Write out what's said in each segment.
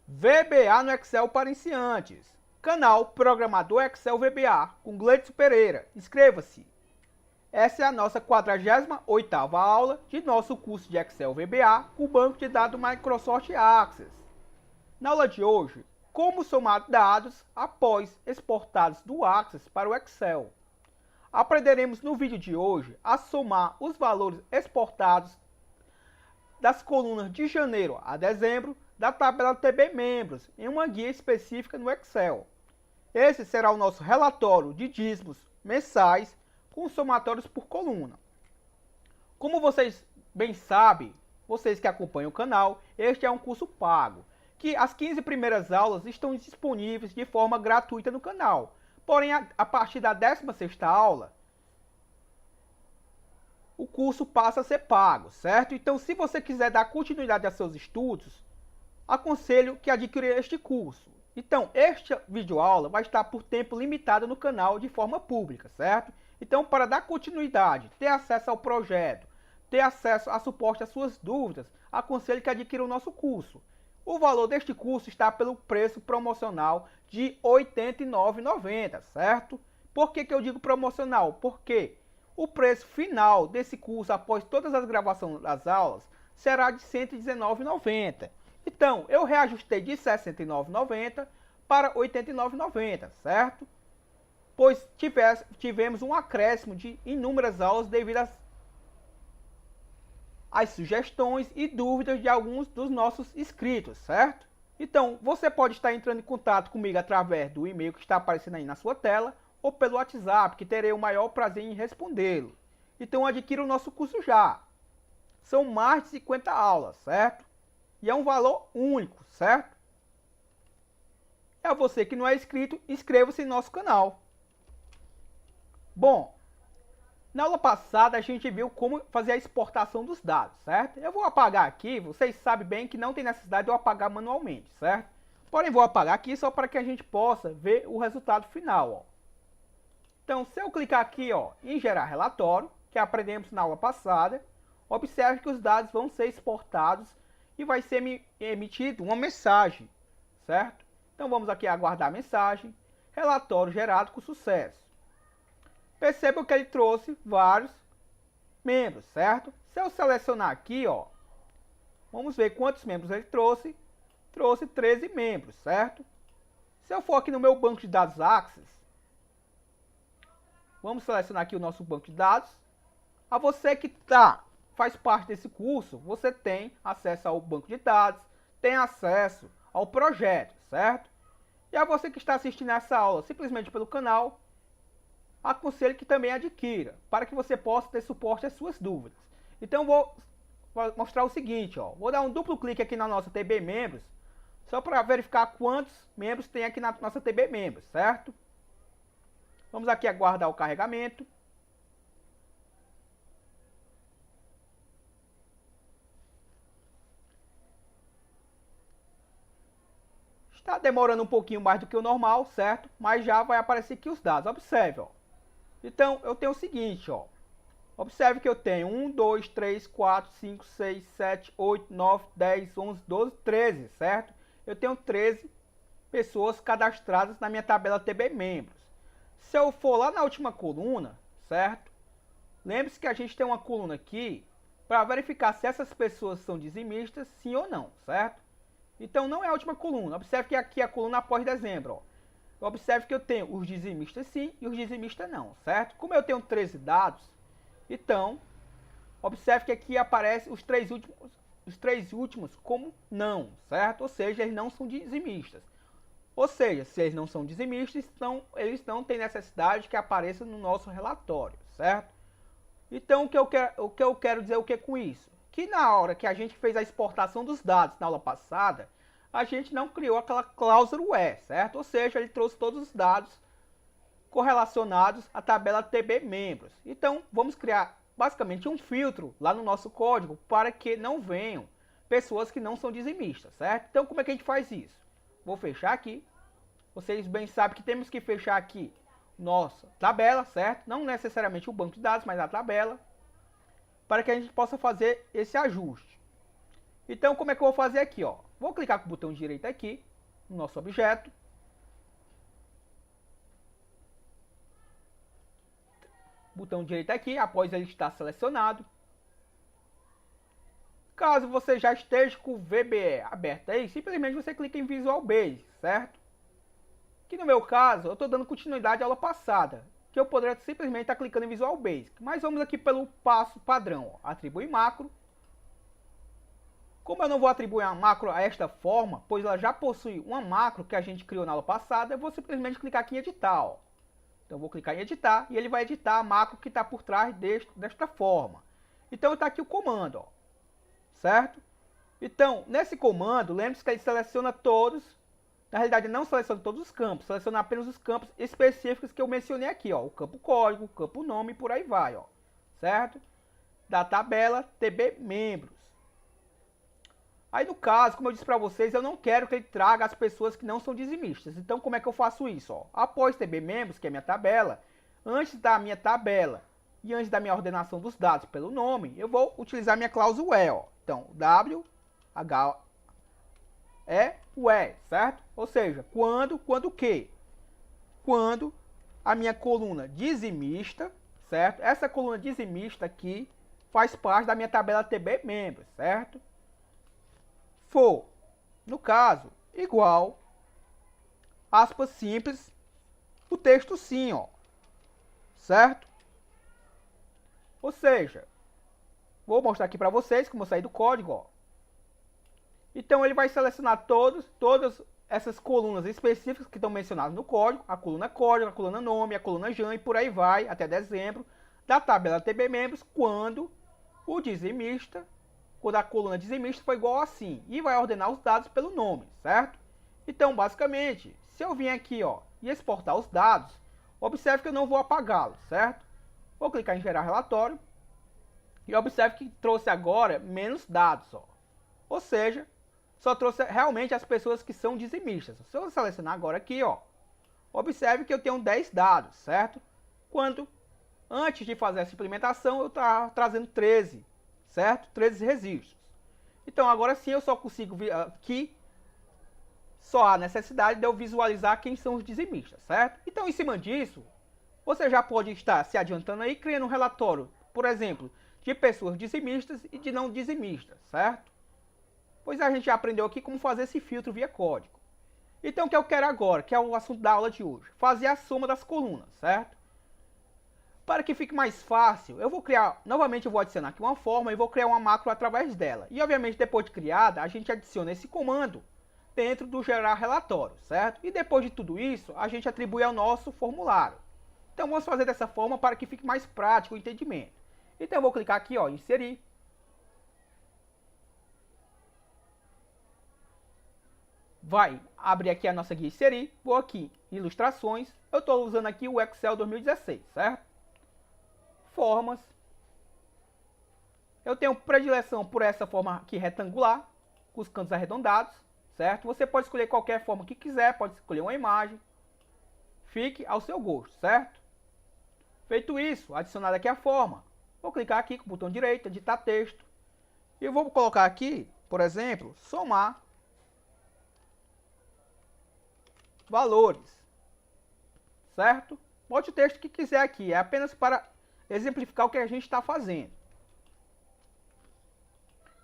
VBA no Excel para iniciantes. Canal Programador Excel VBA com Gleidson Pereira. Inscreva-se. Essa é a nossa 48ª aula de nosso curso de Excel VBA com o banco de dados Microsoft Access. Na aula de hoje, como somar dados após exportados do Access para o Excel. Aprenderemos no vídeo de hoje a somar os valores exportados das colunas de janeiro a dezembro da tabela TB Membros em uma guia específica no Excel. Esse será o nosso relatório de dízimos mensais com somatórios por coluna. Como vocês bem sabem, vocês que acompanham o canal, este é um curso pago, que as 15 primeiras aulas estão disponíveis de forma gratuita no canal. Porém, a partir da 16ª aula, o curso passa a ser pago, certo? Então, se você quiser dar continuidade a seus estudos, aconselho que adquira este curso. Então, esta videoaula vai estar por tempo limitado no canal de forma pública, certo? Então, para dar continuidade, ter acesso ao projeto, ter acesso a suporte às suas dúvidas, aconselho que adquira o nosso curso. O valor deste curso está pelo preço promocional de R$ 89,90, certo? Por que eu digo promocional? Porque o preço final desse curso, após todas as gravações das aulas, será de R$ 119,90. Então, eu reajustei de R$ 69,90 para R$ 89,90, certo? Pois tivemos um acréscimo de inúmeras aulas devido às sugestões e dúvidas de alguns dos nossos inscritos, certo? Então, você pode estar entrando em contato comigo através do e-mail que está aparecendo aí na sua tela ou pelo WhatsApp, que terei o maior prazer em respondê-lo. Então, adquira o nosso curso já. São mais de 50 aulas, certo? E é um valor único, certo? E a você que não é inscrito, inscreva-se em nosso canal. Bom, na aula passada a gente viu como fazer a exportação dos dados, certo? Eu vou apagar aqui, vocês sabem bem que não tem necessidade de eu apagar manualmente, certo? Porém, vou apagar aqui só para que a gente possa ver o resultado final, ó. Então, se eu clicar aqui, ó, em gerar relatório, que aprendemos na aula passada, observe que os dados vão ser exportados e vai ser emitido uma mensagem, certo? Então, vamos aqui aguardar a mensagem, relatório gerado com sucesso. Percebam que ele trouxe vários membros, certo? Se eu selecionar aqui, ó, vamos ver quantos membros ele trouxe. Trouxe 13 membros, certo? Se eu for aqui no meu banco de dados Access, vamos selecionar aqui o nosso banco de dados. A você que faz parte desse curso, você tem acesso ao banco de dados, tem acesso ao projeto, certo? E a você que está assistindo essa aula simplesmente pelo canal, aconselho que também adquira, para que você possa ter suporte às suas dúvidas. Então, vou mostrar o seguinte, ó. Vou dar um duplo clique aqui na nossa TB Membros, só para verificar quantos membros tem aqui na nossa TB Membros, certo? Vamos aqui aguardar o carregamento. Está demorando um pouquinho mais do que o normal, certo? Mas já vai aparecer aqui os dados. Observe, ó. Então, eu tenho o seguinte, ó. Observe que eu tenho 1, 2, 3, 4, 5, 6, 7, 8, 9, 10, 11, 12, 13, certo? Eu tenho 13 pessoas cadastradas na minha tabela TB Membros. Se eu for lá na última coluna, certo? Lembre-se que a gente tem uma coluna aqui para verificar se essas pessoas são dizimistas, sim ou não, certo? Então, não é a última coluna. Observe que aqui é a coluna após dezembro, ó. Observe que eu tenho os dizimistas sim e os dizimistas não, certo? Como eu tenho 13 dados, então, observe que aqui aparecem os três últimos como não, certo? Ou seja, eles não são dizimistas. Ou seja, se eles não são dizimistas, então eles não têm necessidade de que apareça no nosso relatório, certo? Então, o que eu quero dizer o que com isso? Que na hora que a gente fez a exportação dos dados na aula passada, a gente não criou aquela cláusula where, certo? Ou seja, ele trouxe todos os dados correlacionados à tabela TB Membros. Então, vamos criar basicamente um filtro lá no nosso código para que não venham pessoas que não são dizimistas, certo? Então, como é que a gente faz isso? Vou fechar aqui. Vocês bem sabem que temos que fechar aqui nossa tabela, certo? Não necessariamente o banco de dados, mas a tabela, para que a gente possa fazer esse ajuste. Então, como é que eu vou fazer aqui, ó? Vou clicar com o botão direito aqui, no nosso objeto. Botão direito aqui, após ele estar selecionado. Caso você já esteja com o VBE aberto aí, simplesmente você clica em Visual Basic, certo? Que no meu caso, eu estou dando continuidade à aula passada, que eu poderia simplesmente estar clicando em Visual Basic. Mas vamos aqui pelo passo padrão, ó. Atribuir macro. Como eu não vou atribuir uma macro a esta forma, pois ela já possui uma macro que a gente criou na aula passada, eu vou simplesmente clicar aqui em editar, ó. Então eu vou clicar em editar e ele vai editar a macro que está por trás desta forma. Então está aqui o comando, ó, certo? Então, nesse comando, lembre-se que ele seleciona todos, na realidade não seleciona todos os campos, seleciona apenas os campos específicos que eu mencionei aqui, ó, o campo código, o campo nome e por aí vai, ó, certo? Da tabela TB membros. Aí no caso, como eu disse para vocês, eu não quero que ele traga as pessoas que não são dizimistas. Então como é que eu faço isso? Ó? Após TB membros, que é a minha tabela, antes da minha tabela e antes da minha ordenação dos dados pelo nome, eu vou utilizar minha cláusula E. Ó. Então, W, H, E, U, E, certo? Ou seja, quando o quê? Quando a minha coluna dizimista, certo? Essa coluna dizimista aqui faz parte da minha tabela TB membros, certo? For, no caso, igual, aspas simples, o texto sim, ó, certo? Ou seja, vou mostrar aqui para vocês como eu saí do código, ó. Então ele vai selecionar todas essas colunas específicas que estão mencionadas no código, a coluna nome, a coluna Jan e por aí vai, até dezembro, da tabela TB membros, quando o dizimista, quando a coluna dizimista for igual assim, e vai ordenar os dados pelo nome, certo? Então, basicamente, se eu vim aqui, ó, e exportar os dados, observe que eu não vou apagá-los, certo? Vou clicar em gerar relatório, e observe que trouxe agora menos dados, ó. Ou seja, só trouxe realmente as pessoas que são dizimistas. Se eu selecionar agora aqui, ó, observe que eu tenho 10 dados, certo? Quando, antes de fazer essa implementação, eu estava trazendo 13, certo? 13 registros. Então, agora sim, eu só consigo ver aqui, só há necessidade de eu visualizar quem são os dizimistas, certo? Então, em cima disso, você já pode estar se adiantando aí, criando um relatório, por exemplo, de pessoas dizimistas e de não dizimistas, certo? Pois a gente já aprendeu aqui como fazer esse filtro via código. Então, o que eu quero agora, que é o assunto da aula de hoje, fazer a soma das colunas, certo? Para que fique mais fácil, eu vou criar, novamente eu vou adicionar aqui uma forma e vou criar uma macro através dela. E obviamente depois de criada, a gente adiciona esse comando dentro do gerar relatório, certo? E depois de tudo isso, a gente atribui ao nosso formulário. Então vamos fazer dessa forma para que fique mais prático o entendimento. Então eu vou clicar aqui, ó, inserir. Vai abrir aqui a nossa guia inserir, vou aqui em ilustrações, eu estou usando aqui o Excel 2016, certo? Formas. Eu tenho predileção por essa forma aqui retangular, com os cantos arredondados, certo? Você pode escolher qualquer forma que quiser, pode escolher uma imagem. Fique ao seu gosto, certo? Feito isso, adicionar aqui a forma. Vou clicar aqui com o botão direito, editar texto. E vou colocar aqui, por exemplo, somar valores, certo? Bote o texto que quiser aqui, é apenas para exemplificar o que a gente está fazendo.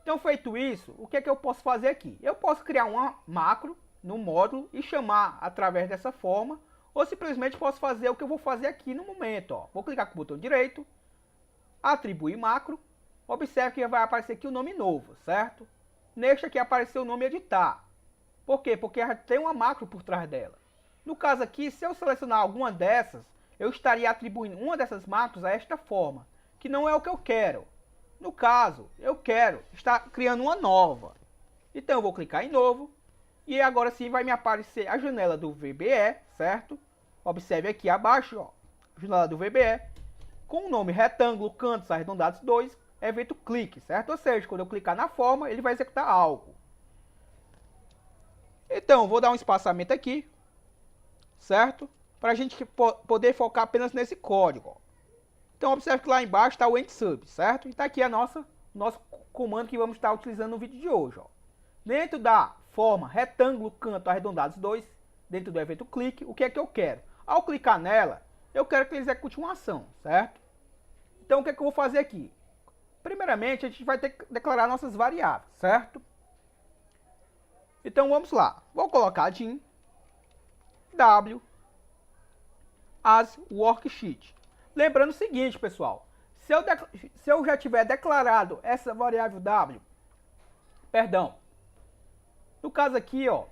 Então, feito isso, o que é que eu posso fazer aqui? Eu posso criar uma macro no módulo e chamar através dessa forma, ou simplesmente posso fazer o que eu vou fazer aqui no momento. Ó. Vou clicar com o botão direito, atribuir macro, observe que vai aparecer aqui o nome novo, certo? Neste aqui apareceu o nome editar. Por quê? Porque já tem uma macro por trás dela. No caso aqui, se eu selecionar alguma dessas, eu estaria atribuindo uma dessas macros a esta forma, que não é o que eu quero. No caso, eu quero estar criando uma nova. Então eu vou clicar em novo, e agora sim vai me aparecer a janela do VBE, certo? Observe aqui abaixo, ó, janela do VBE, com o nome retângulo, cantos arredondados 2, evento clique, certo? Ou seja, quando eu clicar na forma, ele vai executar algo. Então, vou dar um espaçamento aqui, certo? Para a gente poder focar apenas nesse código. Ó. Então, observe que lá embaixo está o end sub, certo? E está aqui a nossa nosso comando que vamos estar utilizando no vídeo de hoje. Ó. Dentro da forma retângulo, canto arredondados 2, dentro do evento clique, o que é que eu quero? Ao clicar nela, eu quero que ele execute uma ação, certo? Então o que é que eu vou fazer aqui? Primeiramente, a gente vai ter que declarar nossas variáveis, certo? Então vamos lá. Vou colocar din w as worksheet. Lembrando o seguinte, pessoal. Se eu já tiver declarado essa variável w, perdão. No caso aqui, ó,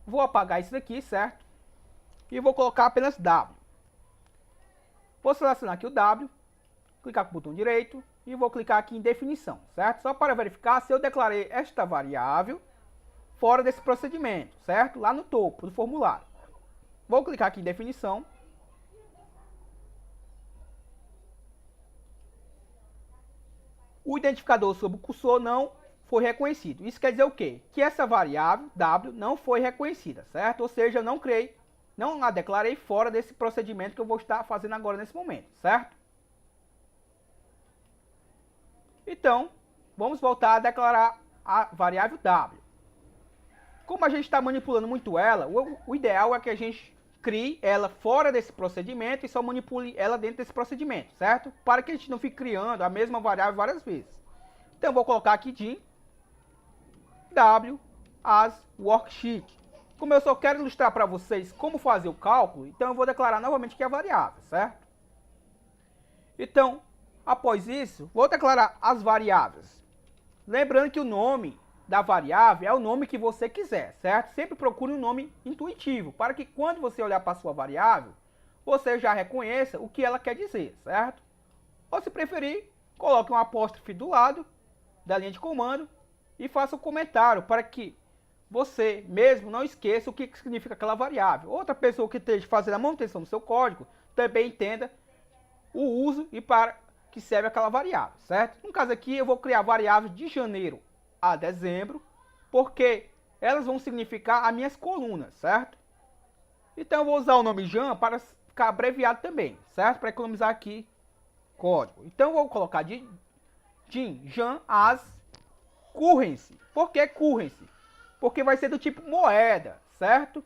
vou apagar isso daqui, certo? E vou colocar apenas w. Vou selecionar aqui o w, clicar com o botão direito e vou clicar aqui em definição, certo? Só para verificar se eu declarei esta variável fora desse procedimento, certo? Lá no topo do formulário. Vou clicar aqui em definição. O identificador sobre o cursor não foi reconhecido. Isso quer dizer o quê? Que essa variável w não foi reconhecida, certo? Ou seja, eu não a declarei fora desse procedimento que eu vou estar fazendo agora nesse momento, certo? Então, vamos voltar a declarar a variável w. Como a gente está manipulando muito ela, o ideal é que a gente crie ela fora desse procedimento e só manipule ela dentro desse procedimento, certo? Para que a gente não fique criando a mesma variável várias vezes. Então, eu vou colocar aqui din w as worksheet. Como eu só quero ilustrar para vocês como fazer o cálculo, então eu vou declarar novamente que é a variável, certo? Então, após isso, vou declarar as variáveis. Lembrando que o nome da variável é o nome que você quiser, certo? Sempre procure um nome intuitivo, para que quando você olhar para a sua variável, você já reconheça o que ela quer dizer, certo? Ou se preferir, coloque um apóstrofe do lado da linha de comando e faça um comentário para que você mesmo não esqueça o que significa aquela variável. Outra pessoa que esteja fazendo a manutenção do seu código também entenda o uso e para que serve aquela variável, certo? No caso aqui, eu vou criar variáveis de janeiro a dezembro, porque elas vão significar as minhas colunas, certo? Então eu vou usar o nome Jan para ficar abreviado também, certo? Para economizar aqui código. Então eu vou colocar din Jan as currency. Por que currency? Porque vai ser do tipo moeda, certo?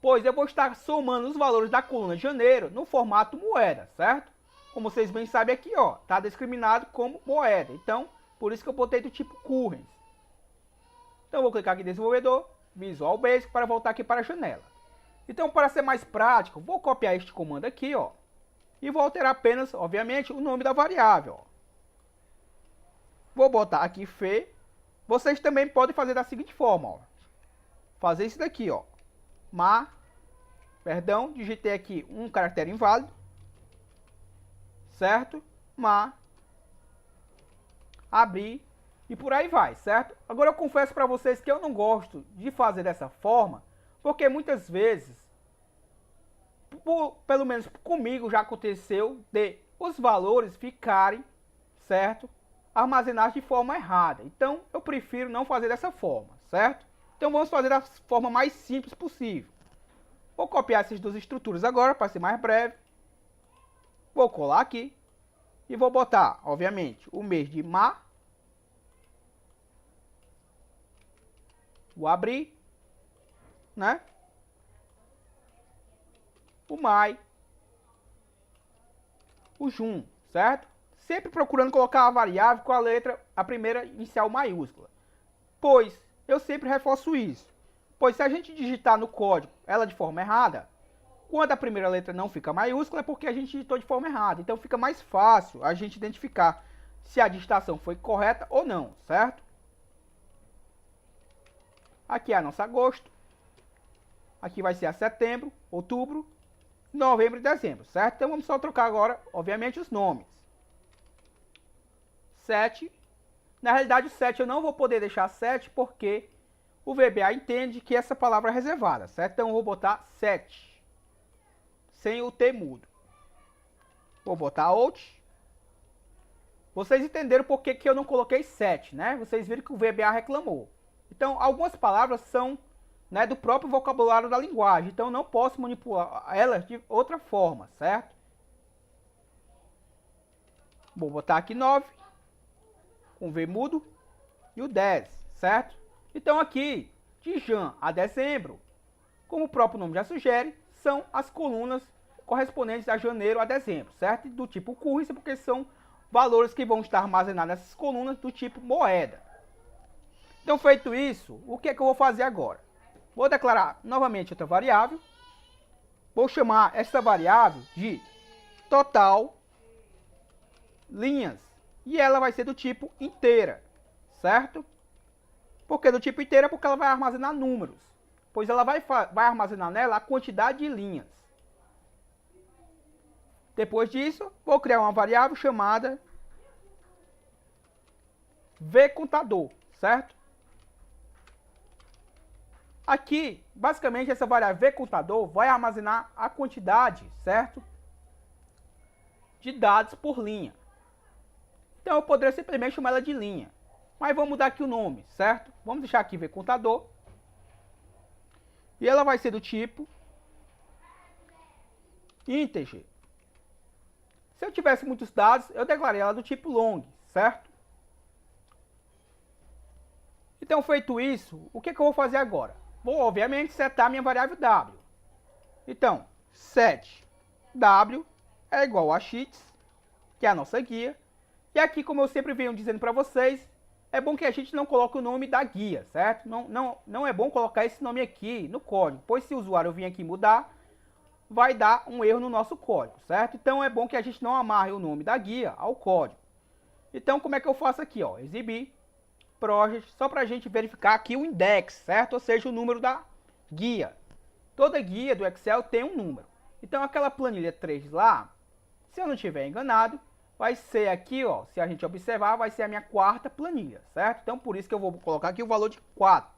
Pois eu vou estar somando os valores da coluna janeiro no formato moeda, certo? Como vocês bem sabem aqui, ó, tá discriminado como moeda. Então, por isso que eu botei do tipo currency. Então, eu vou clicar aqui em desenvolvedor, Visual Basic, para voltar aqui para a janela. Então, para ser mais prático, vou copiar este comando aqui, ó, e vou alterar apenas, obviamente, o nome da variável. Ó. Vou botar aqui Fê. Vocês também podem fazer da seguinte forma, ó. Fazer isso daqui, ó. Digitei aqui um caractere inválido, certo? Abrir e por aí vai, certo? Agora eu confesso para vocês que eu não gosto de fazer dessa forma, porque muitas vezes, pelo menos comigo já aconteceu, de os valores ficarem, certo? Armazenados de forma errada. Então eu prefiro não fazer dessa forma, certo? Então vamos fazer da forma mais simples possível. Vou copiar essas duas estruturas agora para ser mais breve. Vou colar aqui. E vou botar, obviamente, o mês de mar. Vou abrir, né? O mai. O jun, certo? Sempre procurando colocar a variável com a letra, a primeira inicial maiúscula. Pois, eu sempre reforço isso. Pois se a gente digitar no código ela de forma errada, quando a primeira letra não fica maiúscula é porque a gente digitou de forma errada. Então fica mais fácil a gente identificar se a digitação foi correta ou não, certo? Aqui é a nossa agosto. Aqui vai ser a setembro, outubro, novembro e dezembro, certo? Então vamos só trocar agora, obviamente, os nomes. 7. Na realidade o 7 eu não vou poder deixar 7 porque o VBA entende que essa palavra é reservada, certo? Então eu vou botar 7. Sem o T mudo. Vou botar out. Vocês entenderam por que eu não coloquei 7, né? Vocês viram que o VBA reclamou. Então, algumas palavras são, né, do próprio vocabulário da linguagem. Então, eu não posso manipular elas de outra forma, certo? Vou botar aqui 9, com V mudo, e o 10, certo? Então aqui, de Jan a dezembro, como o próprio nome já sugere, são as colunas correspondentes a janeiro a dezembro, certo? Do tipo currency, porque são valores que vão estar armazenados nessas colunas do tipo moeda. Então, feito isso, o que é que eu vou fazer agora? Vou declarar novamente outra variável. Vou chamar essa variável de total linhas. E ela vai ser do tipo inteira, certo? Por que do tipo inteira? Porque ela vai armazenar números. Pois ela vai armazenar nela a quantidade de linhas. Depois disso, vou criar uma variável chamada vContador, certo? Aqui, basicamente, essa variável vContador vai armazenar a quantidade, certo? De dados por linha. Então, eu poderia simplesmente chamar ela de linha. Mas vamos mudar aqui o nome, certo? Vamos deixar aqui vContador. E ela vai ser do tipo integer. Se eu tivesse muitos dados, eu declarei ela do tipo long, certo? Então, feito isso, o que eu vou fazer agora? Vou, obviamente, setar minha variável w. Então, set w é igual a sheets, que é a nossa guia. E aqui, como eu sempre venho dizendo para vocês, é bom que a gente não coloque o nome da guia, certo? Não é bom colocar esse nome aqui no código, pois se o usuário vir aqui mudar, vai dar um erro no nosso código, certo? Então é bom que a gente não amarre o nome da guia ao código. Então como é que eu faço aqui, ó? Exibir, project, só para a gente verificar aqui o index, certo? Ou seja, o número da guia. Toda guia do Excel tem um número. Então aquela planilha 3 lá, se eu não estiver enganado, vai ser aqui, ó, se a gente observar, vai ser a minha quarta planilha, certo? Então por isso que eu vou colocar aqui o valor de 4.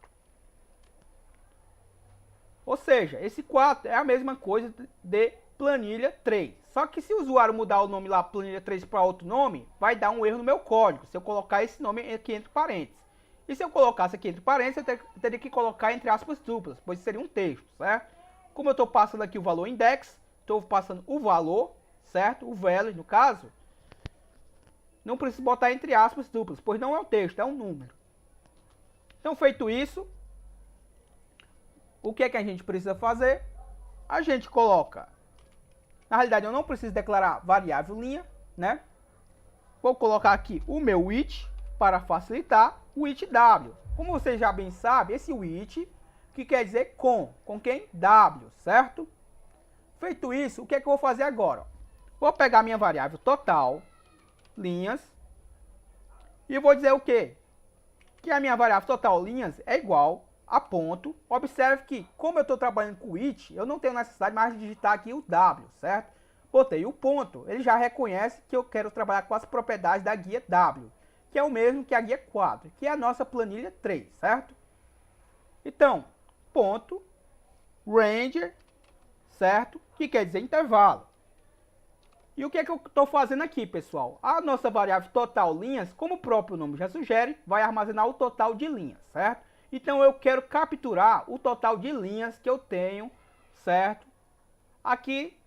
Ou seja, esse 4 é a mesma coisa de planilha 3. Só que se o usuário mudar o nome lá, planilha 3, para outro nome, vai dar um erro no meu código, se eu colocar esse nome aqui entre parênteses. E se eu colocasse aqui entre parênteses, eu teria que colocar entre aspas duplas, pois seria um texto, certo? Como eu estou passando aqui o valor index, estou passando o valor, certo? O value, no caso, não preciso botar entre aspas duplas, pois não é um texto, é um número. Então, feito isso, o que é que a gente precisa fazer? A gente coloca, na realidade eu não preciso declarar variável linha, né? Vou colocar aqui o meu with para facilitar, o with w. Como você já bem sabe, esse with, que quer dizer com quem? W, certo? Feito isso, o que é que eu vou fazer agora? Vou pegar minha variável total, linhas, e vou dizer o quê? Que a minha variável total linhas é igual a ponto. Observe que, como eu estou trabalhando com it, eu não tenho necessidade mais de digitar aqui o W, certo? Botei o ponto, ele já reconhece que eu quero trabalhar com as propriedades da guia W, que é o mesmo que a guia 4, que é a nossa planilha 3, certo? Então, ponto, range, certo? Que quer dizer intervalo. E o que é que eu estou fazendo aqui, pessoal? A nossa variável total linhas, como o próprio nome já sugere, vai armazenar o total de linhas, certo? Então eu quero capturar o total de linhas que eu tenho, certo? Aqui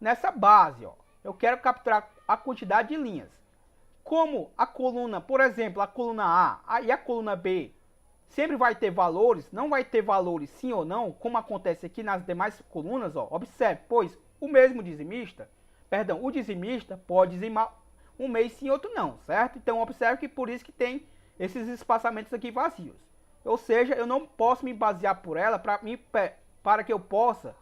nessa base, ó. Eu quero capturar a quantidade de linhas. Como a coluna, por exemplo, a coluna A e a coluna B sempre vai ter valores, não vai ter valores sim ou não, como acontece aqui nas demais colunas, ó. Observe, pois o mesmo dizimista, o dizimista pode dizimar um mês sim, outro não, certo? Então observe que por isso que tem esses espaçamentos aqui vazios. Ou seja, eu não posso me basear por ela para que eu possa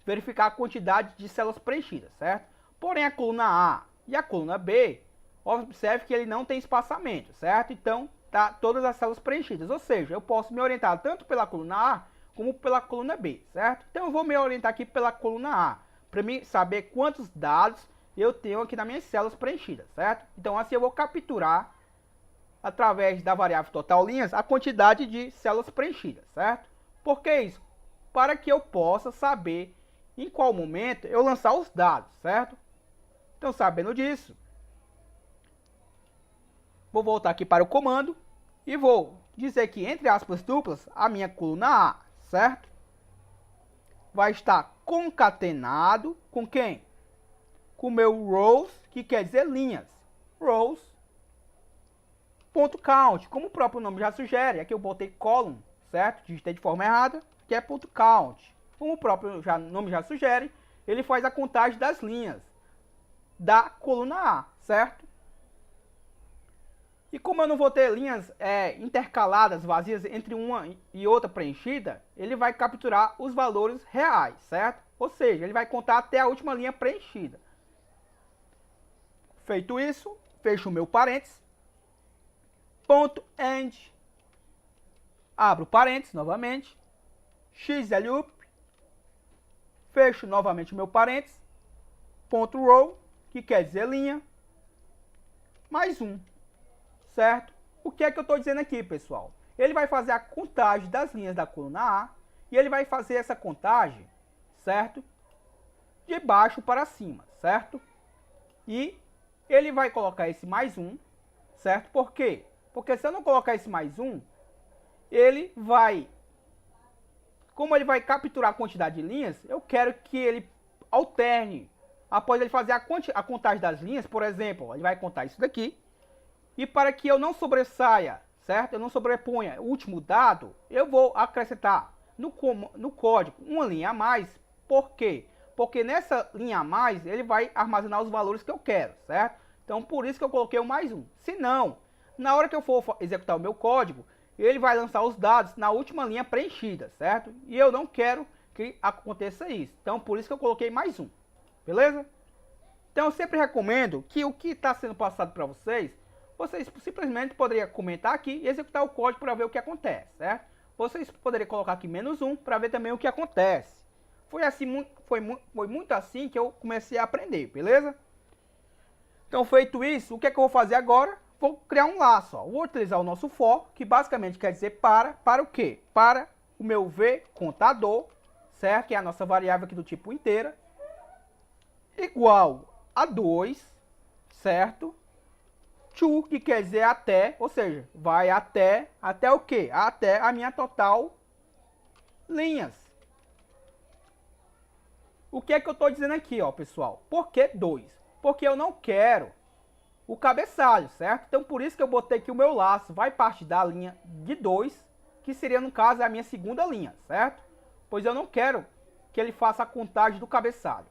verificar a quantidade de células preenchidas, certo? Porém, a coluna A e a coluna B, observe que ele não tem espaçamento, certo? Então, tá todas as células preenchidas. Ou seja, eu posso me orientar tanto pela coluna A como pela coluna B, certo? Então, eu vou me orientar aqui pela coluna A, para mim saber quantos dados eu tenho aqui nas minhas células preenchidas, certo? Então, assim eu vou capturar através da variável total linhas, a quantidade de células preenchidas, certo? Por que isso? Para que eu possa saber em qual momento eu lançar os dados, certo? Então, sabendo disso, vou voltar aqui para o comando e vou dizer que, entre aspas duplas, a minha coluna A, certo? Vai estar concatenado com quem? Com o meu rows, que quer dizer linhas. rows.count. Como o próprio nome já sugere, aqui eu botei column, certo? Digitei de forma errada, que é .count. Como o próprio nome já sugere, ele faz a contagem das linhas da coluna A, certo? E como eu não vou ter linhas intercaladas, vazias, entre uma e outra preenchida, ele vai capturar os valores reais, certo? Ou seja, ele vai contar até a última linha preenchida. Feito isso, fecho o meu parênteses, ponto end, abro parênteses novamente, xloop, fecho novamente o meu parênteses, ponto row, que quer dizer linha, mais um, certo? O que é que eu estou dizendo aqui, pessoal? Ele vai fazer a contagem das linhas da coluna A, e ele vai fazer essa contagem, certo? De baixo para cima, certo? E ele vai colocar esse mais um, certo? Por quê? Porque se eu não colocar esse mais um, ele vai... Como ele vai capturar a quantidade de linhas, eu quero que ele alterne. Após ele fazer a contagem das linhas, por exemplo, ele vai contar isso daqui. E para que eu não sobressaia, certo? Eu não sobreponha o último dado, eu vou acrescentar no código uma linha a mais. Por quê? Porque nessa linha a mais, ele vai armazenar os valores que eu quero, certo? Então, por isso que eu coloquei o mais um. Se não, na hora que eu for executar o meu código, ele vai lançar os dados na última linha preenchida, certo? E eu não quero que aconteça isso. Então, por isso que eu coloquei mais um. Beleza? Então, eu sempre recomendo que o que está sendo passado para vocês simplesmente poderiam comentar aqui e executar o código para ver o que acontece, certo? Vocês poderiam colocar aqui -1 para ver também o que acontece. Foi muito assim que eu comecei a aprender, beleza? Então, feito isso, o que é que eu vou fazer agora? Vou criar um laço, ó. Vou utilizar o nosso for, que basicamente quer dizer para o quê? Para o meu v contador, certo? Que é a nossa variável aqui do tipo inteira, igual a 2, certo? To, que quer dizer até, ou seja, vai até o quê? Até a minha total linhas. O que é que eu estou dizendo aqui, ó, pessoal? Por que 2? Porque eu não quero o cabeçalho, certo? Então, por isso que eu botei que o meu laço vai partir da linha de 2, que seria, no caso, a minha segunda linha, certo? Pois eu não quero que ele faça a contagem do cabeçalho.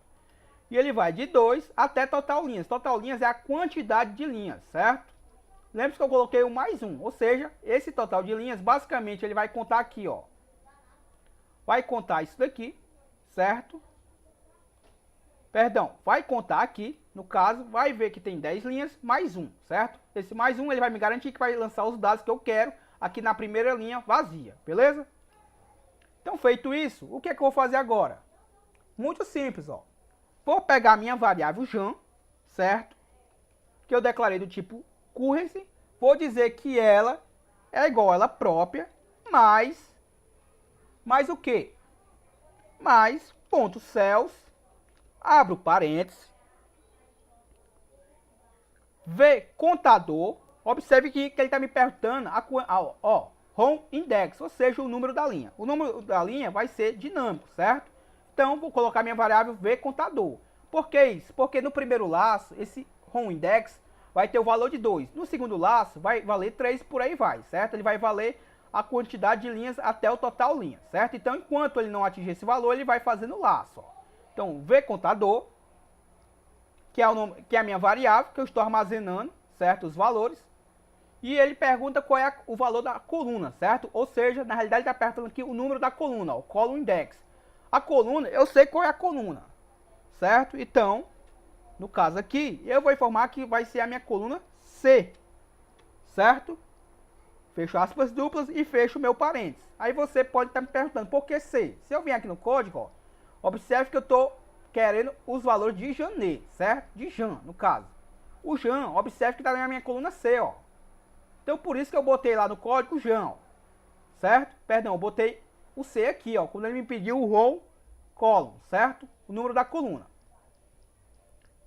E ele vai de 2 até total linhas. Total linhas é a quantidade de linhas, certo? Lembre-se que eu coloquei o mais um, ou seja, esse total de linhas, basicamente, ele vai contar aqui, ó. Vai contar isso daqui, certo? Perdão, vai contar aqui, no caso, vai ver que tem 10 linhas, mais um, certo? Esse mais um, ele vai me garantir que vai lançar os dados que eu quero aqui na primeira linha vazia, beleza? Então, feito isso, o que é que eu vou fazer agora? Muito simples, ó. Vou pegar a minha variável Jan, certo? Que eu declarei do tipo currency. Vou dizer que ela é igual a ela própria, mais o quê? Mais ponto cells, abro parênteses, v contador. Observe que ele está me perguntando home index, ou seja, o número da linha. O número da linha vai ser dinâmico, certo? Então, vou colocar minha variável v contador. Por que isso? Porque no primeiro laço, esse home index vai ter o valor de 2. No segundo laço, vai valer 3, por aí vai, certo? Ele vai valer a quantidade de linhas até o total linha, certo? Então, enquanto ele não atingir esse valor, ele vai fazendo o laço, ó. Então, v contador, que é a minha variável, que eu estou armazenando, certo? Os valores. E ele pergunta qual é o valor da coluna, certo? Ou seja, na realidade, ele está perguntando aqui o número da coluna, o column index. A coluna, eu sei qual é a coluna, certo? Então, no caso aqui, eu vou informar que vai ser a minha coluna C, certo? Fecho aspas duplas e fecho o meu parênteses. Aí você pode estar me perguntando, por que C? Se eu vier aqui no código, ó, observe que eu estou querendo os valores de janeiro, certo? De Jan, no caso. O Jan, observe que está na minha coluna C, ó. Então, por isso que eu botei lá no código Jan, ó, certo? Perdão, eu botei o C aqui, ó, quando ele me pediu o row column, certo? O número da coluna.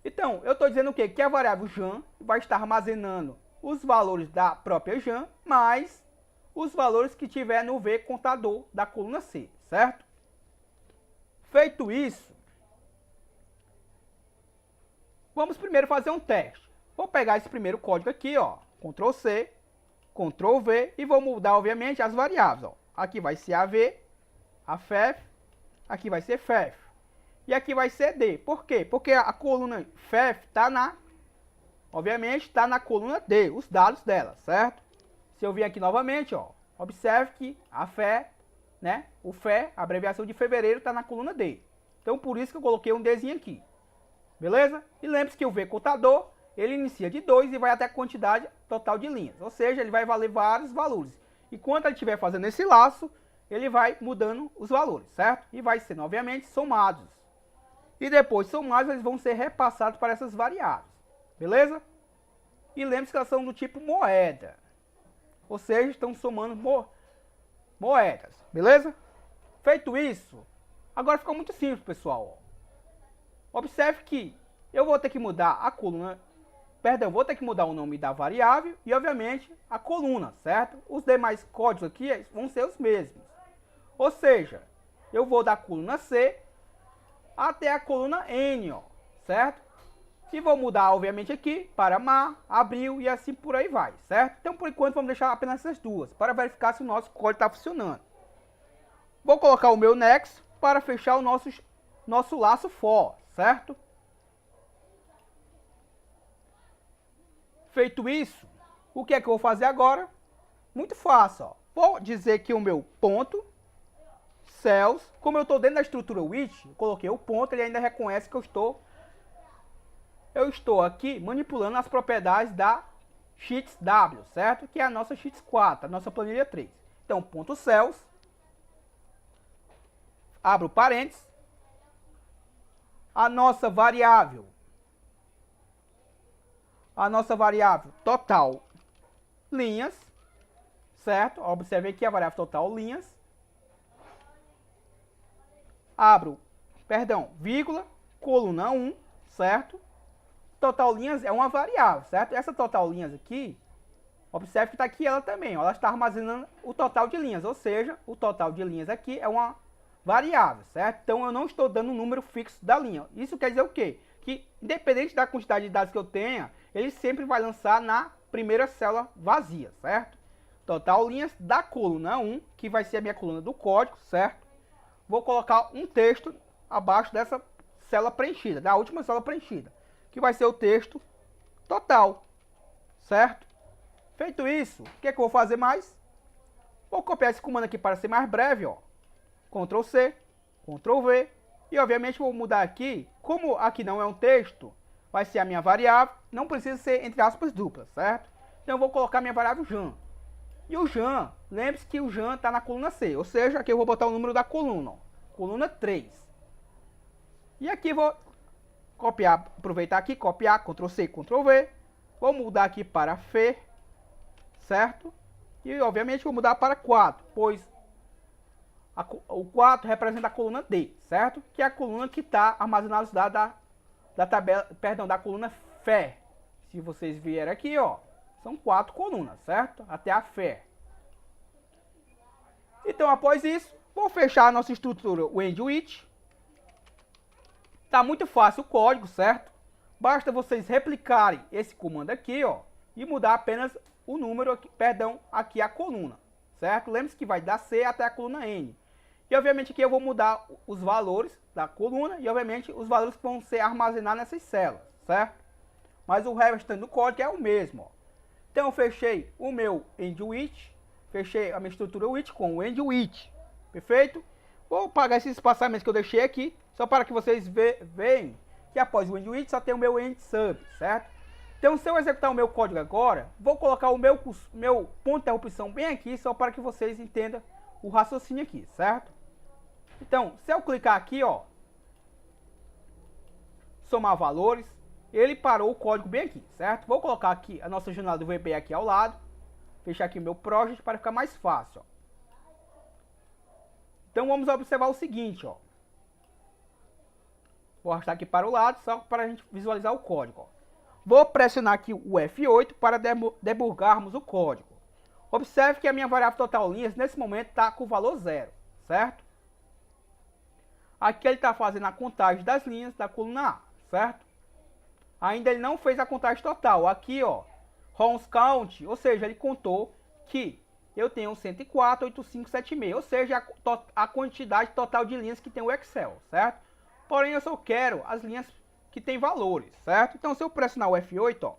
Então, eu estou dizendo o quê? Que a variável Jan vai estar armazenando os valores da própria Jan, mais os valores que tiver no V contador da coluna C, certo? Feito isso, vamos primeiro fazer um teste. Vou pegar esse primeiro código aqui, ó, Ctrl C, Ctrl V, e vou mudar, obviamente, as variáveis, ó. Aqui vai ser AV, a FEF, aqui vai ser FEF, e aqui vai ser D. Por quê? Porque a coluna FEF está obviamente, está na coluna D, os dados dela, certo? Se eu vir aqui novamente, ó, observe que a FE, né, o FE, a abreviação de fevereiro, está na coluna D. Então, por isso que eu coloquei um Dzinho aqui. Beleza? E lembre-se que o V contador, ele inicia de 2 e vai até a quantidade total de linhas. Ou seja, ele vai valer vários valores. E quando ele estiver fazendo esse laço, ele vai mudando os valores, certo? E vai sendo, obviamente, somados. E depois somados, eles vão ser repassados para essas variáveis. Beleza? E lembre-se que elas são do tipo moeda. Ou seja, estão somando moedas. Beleza? Feito isso, agora fica muito simples, pessoal. Observe que eu vou ter que mudar a coluna, perdão, vou ter que mudar o nome da variável e, obviamente, a coluna, certo? Os demais códigos aqui vão ser os mesmos. Ou seja, eu vou da coluna C até a coluna N, ó, certo? E vou mudar, obviamente, aqui para abril e assim por aí vai, certo? Então, por enquanto, vamos deixar apenas essas duas, para verificar se o nosso código está funcionando. Vou colocar o meu next para fechar o nosso laço for, certo? Feito isso, o que é que eu vou fazer agora? Muito fácil, ó. Vou dizer que o meu ponto, cells, como eu estou dentro da estrutura with, eu coloquei o ponto, ele ainda reconhece que eu estou aqui manipulando as propriedades da Sheets W, certo? Que é a nossa Sheets 4, a nossa planilha 3. Então, ponto cells, abro parênteses, a nossa variável total linhas, certo? Observe aqui a variável total linhas, abro, vírgula, coluna 1, certo? Total linhas é uma variável, certo? Essa total linhas aqui, observe que está aqui ela também, ó, ela está armazenando o total de linhas, ou seja, o total de linhas aqui é uma variável, certo? Então eu não estou dando um número fixo da linha. Isso quer dizer o quê? Que independente da quantidade de dados que eu tenha, ele sempre vai lançar na primeira célula vazia, certo? Total linhas da coluna 1, que vai ser a minha coluna do código, certo? Vou colocar um texto abaixo dessa célula preenchida, da última célula preenchida, que vai ser o texto total, certo? Feito isso, o que é que eu vou fazer mais? Vou copiar esse comando aqui para ser mais breve, ó. Ctrl C, Ctrl V, e obviamente vou mudar aqui, como aqui não é um texto, vai ser a minha variável, não precisa ser entre aspas duplas, certo? Então eu vou colocar minha variável Jan. E o Jan, lembre-se que o Jan está na coluna C, ou seja, aqui eu vou botar o número da coluna, ó, coluna 3. E aqui vou copiar, aproveitar aqui, copiar, Ctrl C, Ctrl V, vou mudar aqui para Fe, certo? E obviamente vou mudar para 4, pois o 4 representa a coluna D, certo? Que é a coluna que está armazenada os dados da tabela, perdão, da coluna Fe. Se vocês vierem aqui, ó, são 4 colunas, certo? Até a Fe. Então, após isso, vou fechar a nossa estrutura, o EndWith. Tá muito fácil o código, certo? Basta vocês replicarem esse comando aqui, ó, e mudar apenas o número, aqui a coluna, certo? Lembre-se que vai da C até a coluna N. E obviamente aqui eu vou mudar os valores da coluna e obviamente os valores que vão ser armazenados nessas células, certo? Mas o restante do código é o mesmo, ó. Então eu fechei o meu EndWith, fechei a minha estrutura with com o EndWith, perfeito? Vou apagar esses espaçamentos que eu deixei aqui, só para que vocês vejam que após o EndWith só tem o meu EndSub, certo? Então se eu executar o meu código agora, vou colocar o meu ponto de interrupção bem aqui, só para que vocês entendam o raciocínio aqui, certo? Então, se eu clicar aqui, ó, somar valores, ele parou o código bem aqui, certo? Vou colocar aqui a nossa janela do VB aqui ao lado, fechar aqui o meu project para ficar mais fácil, ó. Então vamos observar o seguinte, ó. Vou arrastar aqui para o lado, só para a gente visualizar o código, ó. Vou pressionar aqui o F8 para debugarmos o código. Observe que a minha variável total linhas nesse momento está com o valor 0, certo? Aqui ele está fazendo a contagem das linhas da coluna A, certo? ainda ele não fez a contagem total. Aqui, ó, rounds count, ou seja, ele contou que eu tenho 104, 8576, ou seja, a quantidade total de linhas que tem o Excel, certo? Porém, eu só quero as linhas que tem valores, certo? Então, se eu pressionar o F8, ó,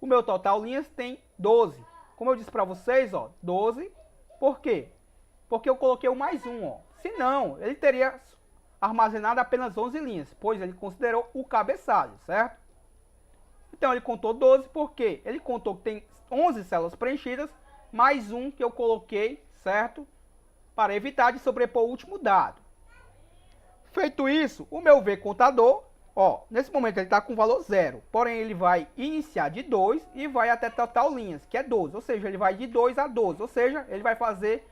o meu total linhas tem 12. Como eu disse para vocês, ó, 12. Por quê? Porque eu coloquei o mais um, ó. Se não, ele teria armazenado apenas 11 linhas, pois ele considerou o cabeçalho, certo? Então, ele contou 12 porque ele contou que tem 11 células preenchidas, mais um que eu coloquei, certo? Para evitar de sobrepor o último dado. Feito isso, o meu V contador, ó, nesse momento ele está com valor 0, porém ele vai iniciar de 2 e vai até total linhas, que é 12, ou seja, ele vai de 2 a 12, ou seja, ele vai fazer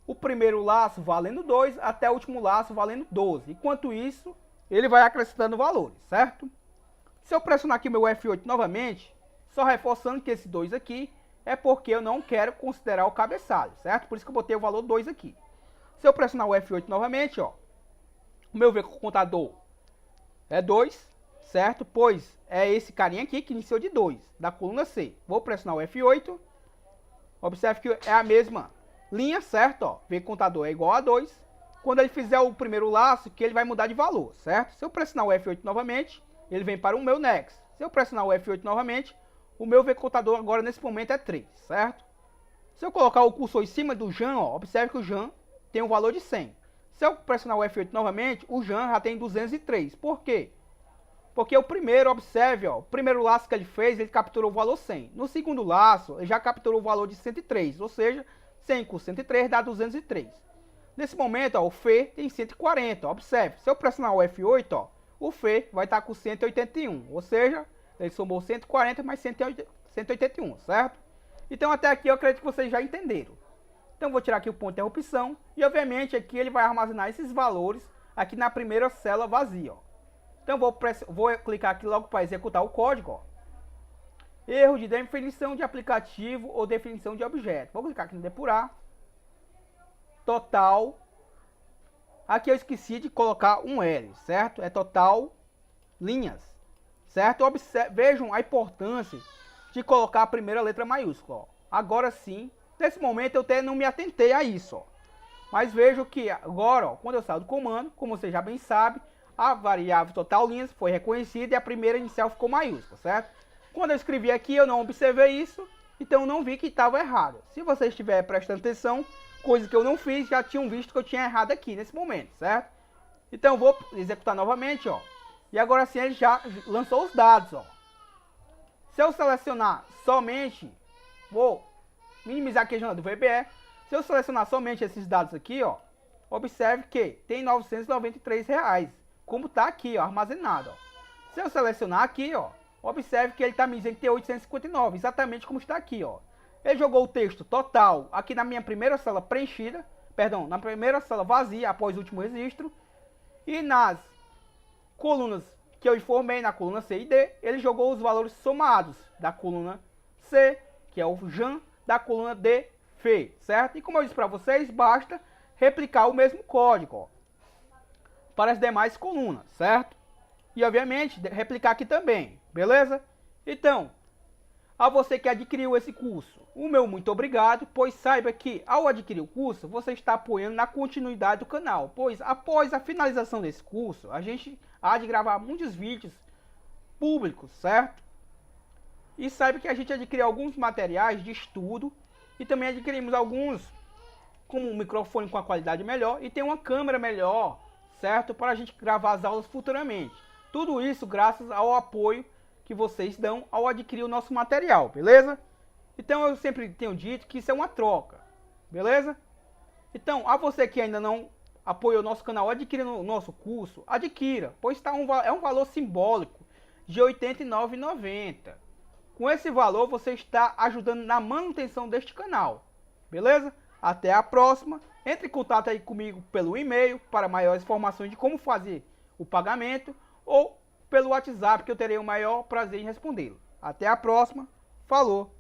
o primeiro laço valendo 2 até o último laço valendo 12. Enquanto isso, ele vai acrescentando valores, certo? Se eu pressionar aqui meu F8 novamente, só reforçando que esse 2 aqui é porque eu não quero considerar o cabeçalho, certo? Por isso que eu botei o valor 2 aqui. Se eu pressionar o F8 novamente, ó, o meu V contador é 2, certo? Pois é esse carinha aqui que iniciou de 2, da coluna C. Vou pressionar o F8. Observe que é a mesma linha, certo? Ó, V contador é igual a 2. Quando ele fizer o primeiro laço, que ele vai mudar de valor, certo? Se eu pressionar o F8 novamente, ele vem para o meu next. Se eu pressionar o F8 novamente, o meu V contador agora nesse momento é 3, certo? Se eu colocar o cursor em cima do Jan, ó, observe que o Jan tem um valor de 100. Se eu pressionar o F8 novamente, o Jan já tem 203. Por quê? Porque o primeiro, observe, ó, o primeiro laço que ele fez, ele capturou o valor 100. No segundo laço, ele já capturou o valor de 103, ou seja, 100 com 103 dá 203. Nesse momento, ó, o Fê tem 140, ó, observe. Se eu pressionar o F8, ó, o Fê vai estar com 181, ou seja, ele somou 140 mais 181, certo? Então até aqui eu acredito que vocês já entenderam. Então vou tirar aqui o ponto de interrupção e obviamente aqui ele vai armazenar esses valores aqui na primeira célula vazia, ó. Então vou clicar aqui logo para executar o código, ó. Erro de definição de aplicativo ou definição de objeto. Vou clicar aqui no depurar. Total. Aqui eu esqueci de colocar um L, certo? É total linhas, certo? Vejam a importância de colocar a primeira letra maiúscula, ó. Agora sim, nesse momento eu até não me atentei a isso, ó. Mas vejo que agora, ó, quando eu saio do comando, como você já bem sabe, a variável total linhas foi reconhecida e a primeira inicial ficou maiúscula, certo? Quando eu escrevi aqui eu não observei isso, então não vi que estava errado. Se você estiver prestando atenção, coisa que eu não fiz, já tinham visto que eu tinha errado aqui nesse momento, certo? Então eu vou executar novamente, ó. E agora sim ele já lançou os dados, ó. Se eu selecionar somente, vou minimizar aqui a janela do VBE. Se eu selecionar somente esses dados aqui, ó, observe que tem R$ 993, como está aqui, ó, armazenado, ó. Se eu selecionar aqui, ó, observe que ele está me dizendo que tem 859, exatamente como está aqui, ó. Ele jogou o texto total aqui na minha primeira célula preenchida, perdão, na primeira célula vazia após o último registro, e nas colunas que eu informei, na coluna C e D, ele jogou os valores somados da coluna C, que é o Jan, da coluna D, Fê, certo? E como eu disse para vocês, basta replicar o mesmo código, ó, para as demais colunas, certo? E obviamente replicar aqui também, beleza? Então, a você que adquiriu esse curso, o meu muito obrigado, pois saiba que ao adquirir o curso, você está apoiando na continuidade do canal, pois após a finalização desse curso, a gente há de gravar muitos vídeos públicos, certo? E saiba que a gente adquiriu alguns materiais de estudo e também adquirimos alguns, como um microfone com a qualidade melhor e tem uma câmera melhor, certo? Para a gente gravar as aulas futuramente. Tudo isso graças ao apoio que vocês dão ao adquirir o nosso material, beleza? Então eu sempre tenho dito que isso é uma troca, beleza? Então, a você que ainda não apoia o nosso canal adquirindo o nosso curso, adquira, pois é um valor simbólico de R$ 89,90. Com esse valor você está ajudando na manutenção deste canal, beleza? Até a próxima, entre em contato aí comigo pelo e-mail para maiores informações de como fazer o pagamento ou pelo WhatsApp que eu terei o maior prazer em respondê-lo. Até a próxima, falou!